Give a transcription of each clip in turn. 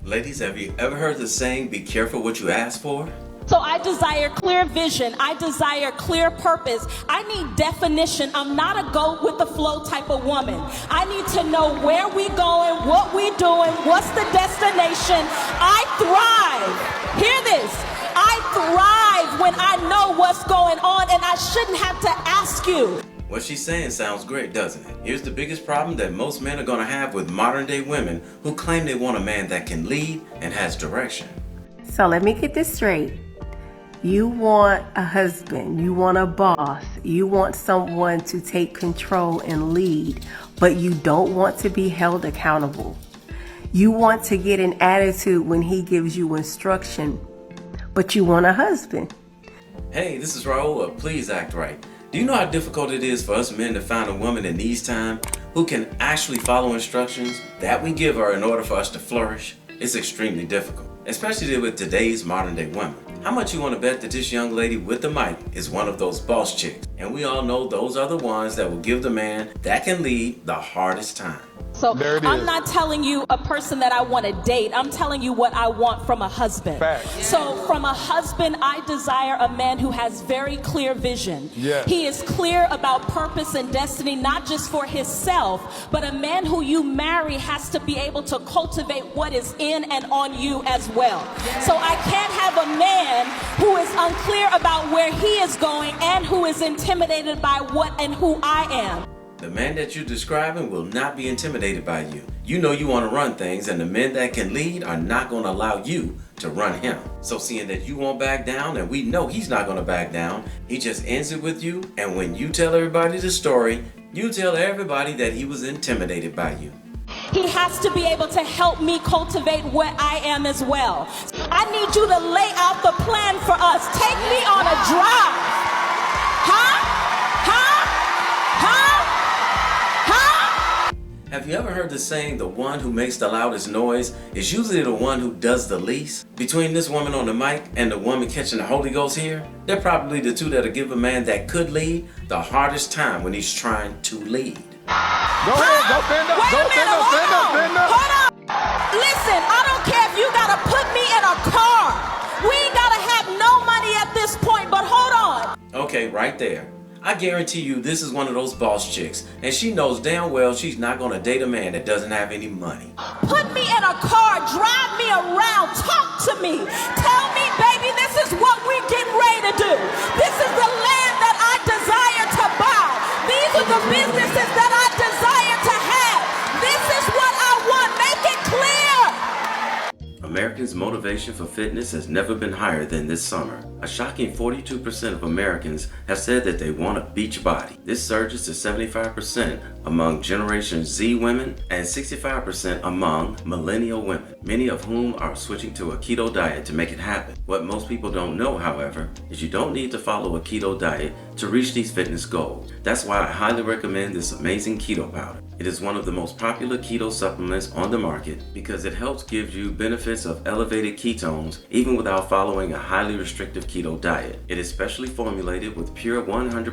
Ladies, have you ever heard the saying, be careful what you ask for? So I desire clear vision. I desire clear purpose. I need definition. I'm not a go with the flow type of woman. I need to know where we going, what we doing, what's the destination. I thrive. Hear this. I thrive when I know what's going on, and I shouldn't have to ask you. What she's saying sounds great, doesn't it? Here's the biggest problem that most men are going to have with modern day women who claim they want a man that can lead and has direction. So let me get this straight. You want a husband, you want a boss, you want someone to take control and lead, but you don't want to be held accountable. You want to get an attitude when he gives you instruction, but you want a husband. Hey, this is Raulh of Please Act Right. Do you know how difficult it is for us men to find a woman in these times who can actually follow instructions that we give her in order for us to flourish? It's extremely difficult, especially with today's modern day women. How much you want to bet that this young lady with the mic is one of those boss chicks? And we all know those are the ones that will give the man that can lead the hardest time. So I'm not telling you a person that I want to date. I'm telling you what I want from a husband. Fact. So from a husband, I desire a man who has very clear vision. Yes. He is clear about purpose and destiny, not just for himself, but a man who you marry has to be able to cultivate what is in and on you as well. So I can't have a man who is unclear about where he is going and who is intimidated by what and who I am. The man that you're describing will not be intimidated by you. You know you want to run things, and the men that can lead are not going to allow you to run him. So seeing that you won't back down, and we know he's not going to back down, he just ends it with you, and when you tell everybody the story, you tell everybody that he was intimidated by you. He has to be able to help me cultivate what I am as well. I need you to lay out the plan for us. Take me on a drive. Have you ever heard the saying, the one who makes the loudest noise is usually the one who does the least? Between this woman on the mic and the woman catching the Holy Ghost here, they're probably the two that'll give a man that could lead the hardest time when he's trying to lead. Go ahead, go stand up, Wait go a minute, stand up, stand up, stand up. Hold on. Listen, I don't care if you gotta put me in a car. We ain't gotta have no money at this point, but hold on. Okay, right there. I guarantee you this is one of those boss chicks, and she knows damn well she's not gonna date a man that doesn't have any money. Put me in a car, drive me around, talk to me. Tell me, baby, this is what we getting ready to do. This is the land that I desire to buy. These are the businesses that I desire to have. This is what I want. Make it clear. Americans' motivation for fitness has never been higher than this summer. A shocking 42% of Americans have said that they want a beach body. This surges to 75% among Generation Z women and 65% among millennial women, many of whom are switching to a keto diet to make it happen. What most people don't know, however, is you don't need to follow a keto diet to reach these fitness goals. That's why I highly recommend this amazing keto powder. It is one of the most popular keto supplements on the market because it helps give you benefits of elevated ketones even without following a highly restrictive keto diet. It is specially formulated with pure 100%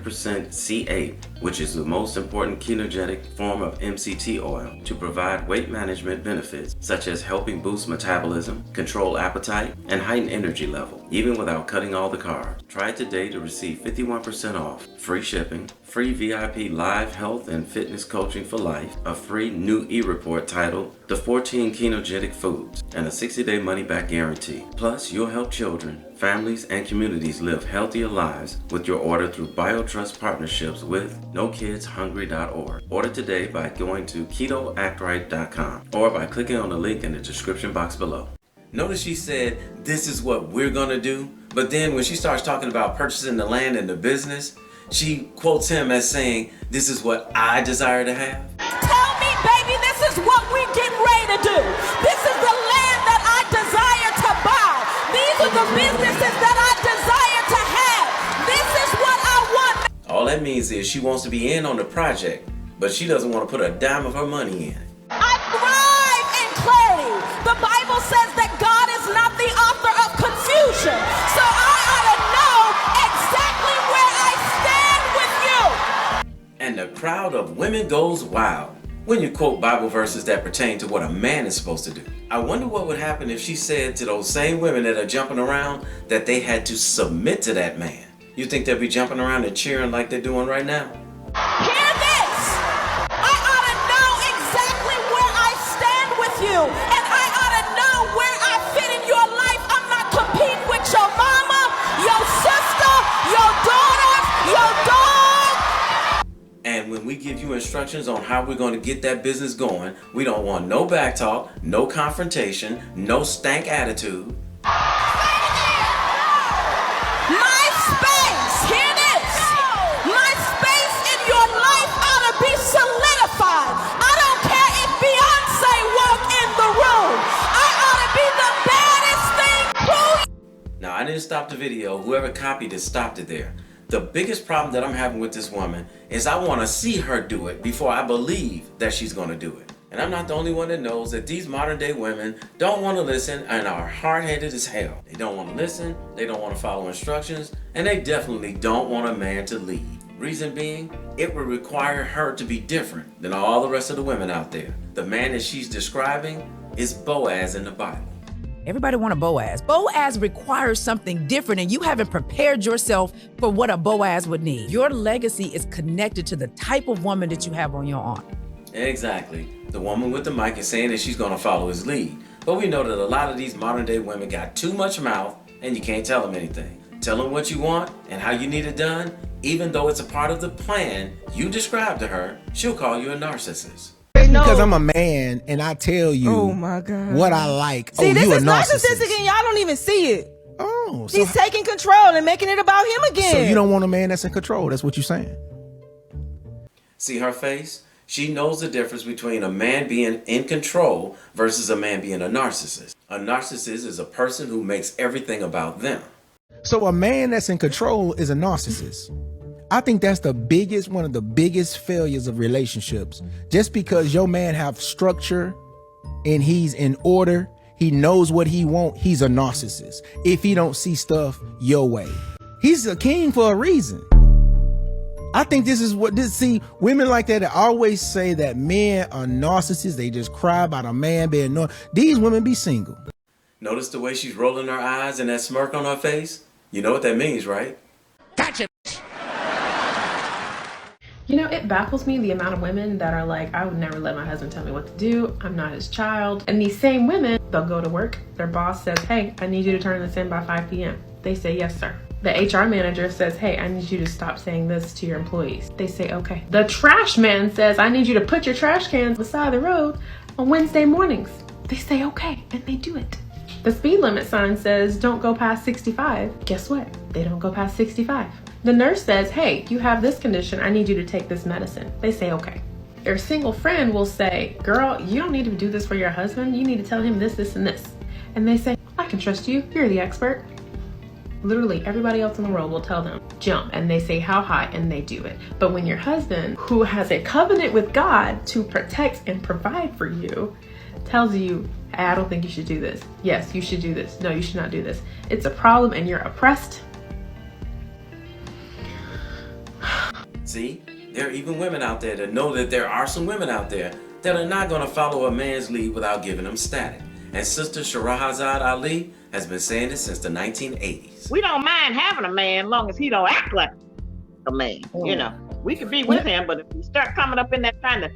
C8, which is the most important ketogenic form of MCT oil, to provide weight management benefits such as helping boost metabolism, control appetite, and heighten energy level, even without cutting all the carbs. Try it today to receive 51% off, free shipping, free VIP live health and fitness coaching for life, a free new e-report titled The 14 Ketogenic Foods, and a 60-day money-back guarantee. Plus, you'll help children, families, and communities live healthier lives with your order through BioTrust partnerships with NoKidsHungry.org. Order today by going to KetoActRight.com or by clicking on the link in the description box below. Notice she said, this is what we're gonna do, but then when she starts talking about purchasing the land and the business, she quotes him as saying, this is what I desire to have. Tell me, baby, this is what we getting ready to do. This is the land that I desire to buy. These are the businesses that I desire to have. This is what I want. All that means is she wants to be in on the project, but she doesn't want to put a dime of her money in it. I thrive in clarity. The Bible says that God is not the author of confusion. So I ought to know exactly where I stand with you. And the crowd of women goes wild when you quote Bible verses that pertain to what a man is supposed to do. I wonder what would happen if she said to those same women that are jumping around that they had to submit to that man. You think they'll be jumping around and cheering like they're doing right now? Hear this! I ought to know exactly where I stand with you, and I ought to know where I fit in your life. I'm not competing with your mama, your sister, your daughter, your dog. And when we give you instructions on how we're going to get that business going, we don't want no back talk, no confrontation, no stank attitude. My space, hear this, my space in your life ought to be solidified. I don't care if Beyonce walk in the room. I ought to be the baddest thing to you. Now, I didn't stop the video. Whoever copied it stopped it there. The biggest problem that I'm having with this woman is I want to see her do it before I believe that she's going to do it. And I'm not the only one that knows that these modern day women don't want to listen and are hard-headed as hell. They don't want to listen, they don't want to follow instructions, and they definitely don't want a man to lead. Reason being, it would require her to be different than all the rest of the women out there. The man that she's describing is Boaz in the Bible. Everybody want a Boaz. Boaz requires something different, and you haven't prepared yourself for what a Boaz would need. Your legacy is connected to the type of woman that you have on your arm. Exactly. The woman with the mic is saying that she's going to follow his lead. But we know that a lot of these modern day women got too much mouth, and you can't tell them anything. Tell them what you want and how you need it done, even though it's a part of the plan you described to her, she'll call you a narcissist. Because I'm a man and I tell you what I like. See, this you is a narcissist. narcissistic and y'all don't even see it. Oh, so, He's taking control and making it about him again. so you don't want a man that's in control. That's what you're saying. See her face? She knows the difference between a man being in control versus a man being a narcissist. A narcissist is a person who makes everything about them. So a man that's in control is a narcissist. I think that's one of the biggest failures of relationships. Just because your man have structure and he's in order, he knows what he wants, he's a narcissist. If he don't see stuff your way, he's a king for a reason. I think see, women like that always say that men are narcissists. They just cry about a man being These women be single. Notice the way she's rolling her eyes and that smirk on her face? You know what that means, right? Gotcha. You know, it baffles me the amount of women that are like, I would never let my husband tell me what to do. I'm not his child. And these same women, they'll go to work. Their boss says, hey, I need you to turn this in by 5 p.m. They say, yes, sir. The HR manager says, hey, I need you to stop saying this to your employees. They say, okay. The trash man says, I need you to put your trash cans beside the road on Wednesday mornings. They say, okay, and they do it. The speed limit sign says, don't go past 65. Guess what? They don't go past 65. The nurse says, hey, you have this condition. I need you to take this medicine. They say, okay. Their single friend will say, girl, you don't need to do this for your husband. You need to tell him this, this, and this. And they say, I can trust you. You're the expert. Literally everybody else in the world will tell them, jump. And they say, how high? And they do it. But when your husband, who has a covenant with God to protect and provide for you, tells you, hey, I don't think you should do this. Yes, you should do this. No, you should not do this. It's a problem and you're oppressed. See, there are even women out there that know that there are some women out there that are not going to follow a man's lead without giving him static. And Sister Shahrazad Ali has been saying this since the 1980s. We don't mind having a man as long as he don't act like a man. You know, we could be with him, but if we start coming up in that trying to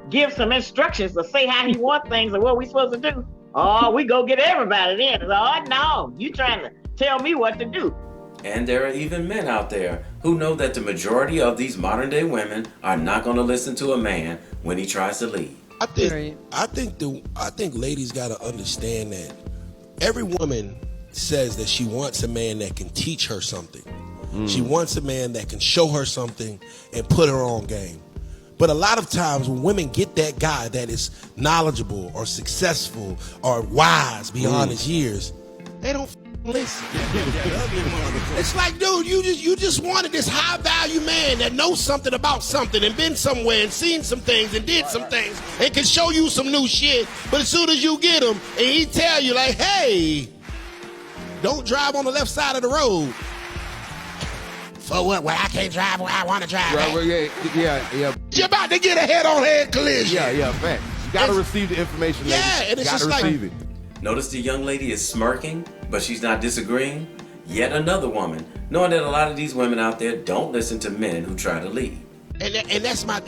give some instructions to say how he wants things or what we supposed to do, oh, we go get everybody then. Oh, no, you trying to tell me what to do. And there are even men out there who know that the majority of these modern day women are not going to listen to a man when he tries to lead. I think ladies got to understand that every woman says that she wants a man that can teach her something. She wants a man that can show her something and put her on game. But a lot of times when women get that guy that is knowledgeable or successful or wise beyond his years, they don't listen. It's like, dude, you just wanted this high value man that knows something about something and been somewhere and seen some things and did some things and can show you some new shit. But as soon as you get him and he tell you like, hey, don't drive on the left side of the road. For what? Well, I can't drive where I want to drive. Right, well, yeah. You're about to get a head-on-head collision. Yeah, fact. You gotta receive the information. Yeah, ladies. and it's gotta just receive like, it. Notice the young lady is smirking, but she's not disagreeing. Yet another woman, knowing that a lot of these women out there don't listen to men who try to lead. And that's one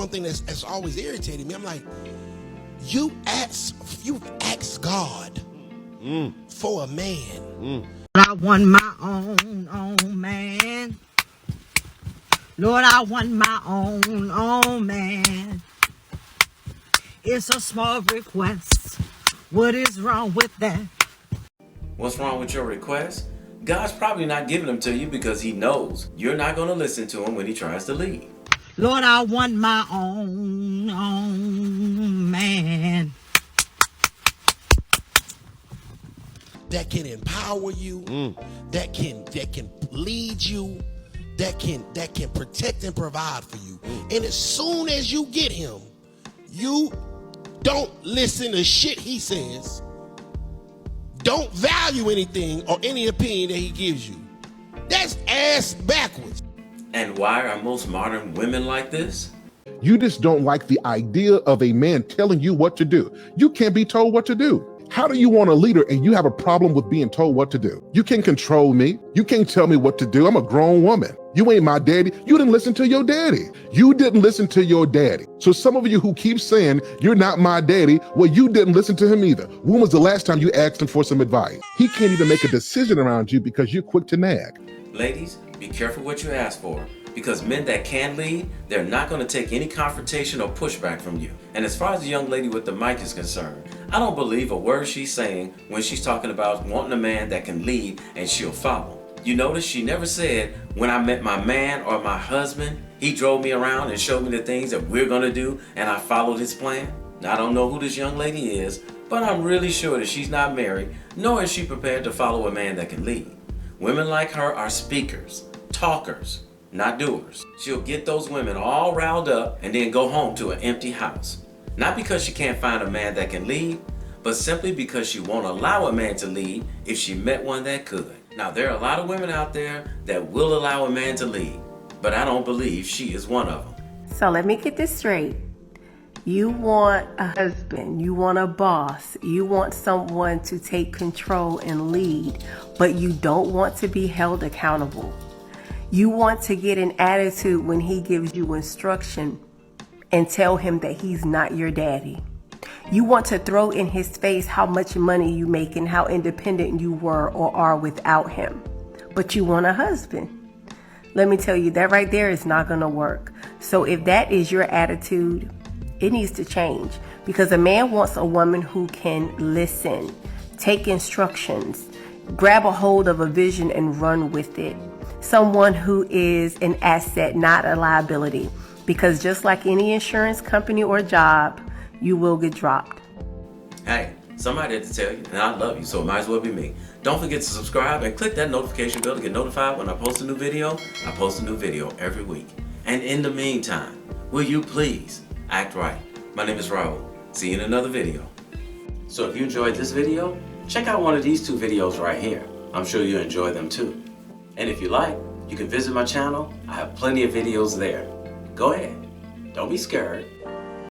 thing that's always irritating me. I'm like, you ask God for a man. I want my own man. Lord, I want my own man. It's a small request. What is wrong with that? What's wrong with your request? God's probably not giving them to you because he knows you're not going to listen to him when he tries to lead. Lord, I want my own man. That can empower you, that can lead you, that can protect and provide for you. And as soon as you get him, you don't listen to shit he says. Don't value anything or any opinion that he gives you. That's ass backwards. And why are most modern women like this? You just don't like the idea of a man telling you what to do. You can't be told what to do. How do you want a leader and you have a problem with being told what to do? You can't control me. You can't tell me what to do. I'm a grown woman. You ain't my daddy. You didn't listen to your daddy. You didn't listen to your daddy. So some of you who keep saying you're not my daddy, well, you didn't listen to him either. When was the last time you asked him for some advice? He can't even make a decision around you because you're quick to nag. Ladies, be careful what you ask for, because men that can lead, they're not going to take any confrontation or pushback from you. And as far as the young lady with the mic is concerned, I don't believe a word she's saying when she's talking about wanting a man that can lead and she'll follow. You notice she never said, when I met my man or my husband, he drove me around and showed me the things that we're going to do and I followed his plan. Now, I don't know who this young lady is, but I'm really sure that she's not married, nor is she prepared to follow a man that can lead. Women like her are speakers, talkers, not doers. She'll get those women all riled up and then go home to an empty house. Not because she can't find a man that can lead, but simply because she won't allow a man to lead if she met one that could. Now, there are a lot of women out there that will allow a man to lead, but I don't believe she is one of them. So let me get this straight. You want a husband, you want a boss, you want someone to take control and lead, but you don't want to be held accountable. You want to get an attitude when he gives you instruction and tell him that he's not your daddy. You want to throw in his face how much money you make and how independent you were or are without him. But you want a husband. Let me tell you, that right there is not going to work. So if that is your attitude, it needs to change, because a man wants a woman who can listen, take instructions, grab a hold of a vision and run with it. Someone who is an asset, not a liability, because just like any insurance company or job, you will get dropped. Hey, somebody had to tell you, and I love you, so it might as well be me. Don't forget to subscribe and click that notification bell to get notified when I post a new video. I post a new video every week. And in the meantime, will you please act right? My name is Raulh. See you in another video. So if you enjoyed this video, check out one of these two videos right here. I'm sure you'll enjoy them too. And if you like, you can visit my channel. I have plenty of videos there. Go ahead. Don't be scared.